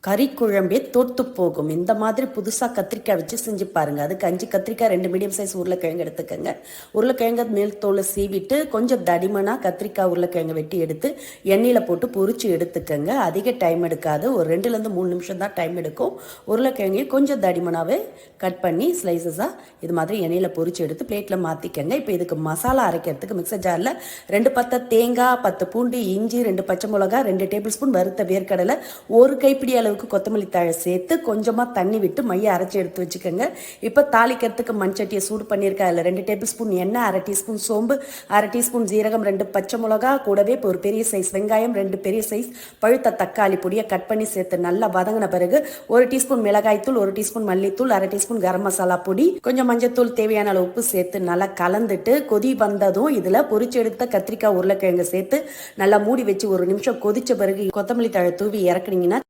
கறி குழம்பே தோத்து போகும். இந்த மாதிரி புதுசாக கத்திரிக்காய் வச்சு செஞ்சு பாருங்கள். அதுக்கு 5 கத்திரிக்காய், 2 மீடியம் சைஸ் உருளைக்கிழங்கு எடுத்துக்கோங்க. உருளைக்கிழங்கு மேல் தோலை சீவிட்டு கொஞ்சம் தடிமனாக கத்திரிக்காய் உருளைக்கிழங்கு வெட்டி எடுத்து எண்ணெயில் போட்டு பொரிச்சு எடுத்துக்கோங்க. அதிக டைம் எடுக்காது, ஒரு 2லேருந்து 3 நிமிஷம் தான் டைம் எடுக்கும். உருளைக்கிழங்கையும் கொஞ்சம் தடிமனாகவே கட் பண்ணி ஸ்லைசஸாக இது மாதிரி எண்ணெயில் பொரிச்சு எடுத்து பிளேட்டில் மாற்றிக்கங்க. இப்போ இதுக்கு மசாலா அரைக்கிறதுக்கு மிக்சர் ஜாரில் 2 பத்தை தேங்காய், 10 பூண்டு, இஞ்சி, 2 பச்சை மிளகா, 2 டேபிள் ஸ்பூன் வறுத்த வேர்க்கடலை, 1 கைப்பிடி அளவுக்கு கொத்தமல்லி தழை சேர்த்து கொஞ்சமாக தண்ணி விட்டு மைய அரைச்சி எடுத்து வச்சுக்கோங்க. இப்போ தாளிக்கிறதுக்கு மண்சட்டியை சூடு பண்ணியிருக்கேன். அதில் 2 டேபிள் ஸ்பூன் எண்ணெய், 1/2 டீஸ்பூன் சோம்பு, 1/2 டீஸ்பூன் ஜீரகம், 2 பச்சை மிளகா, கூடவே இப்போ ஒரு பெரிய சைஸ் வெங்காயம், 2 பெரிய சைஸ் பழுத்த தக்காளி பொடியை கட் பண்ணி சேர்த்து நல்லா வதங்கின பிறகு 1 டீஸ்பூன் மிளகாய்த்தூள், 1 டீஸ்பூன் மல்லித்தூள், 1/2 டீஸ்பூன் கரம் மசாலா பொடி, கொஞ்சம் மஞ்சத்தூள், தேவையான அளவு உப்பு சேர்த்து நல்லா கலந்துட்டு கொதி வந்ததும் இதில் பொரிச்சு எடுத்த கத்திரிக்காய் உருளைக்கிழங்கு சேர்த்து நல்லா மூடி வச்சு 1 நிமிஷம் கொதிச்ச பிறகு கொத்தமல்லி தழை தூவி இறக்குனீங்கன்னா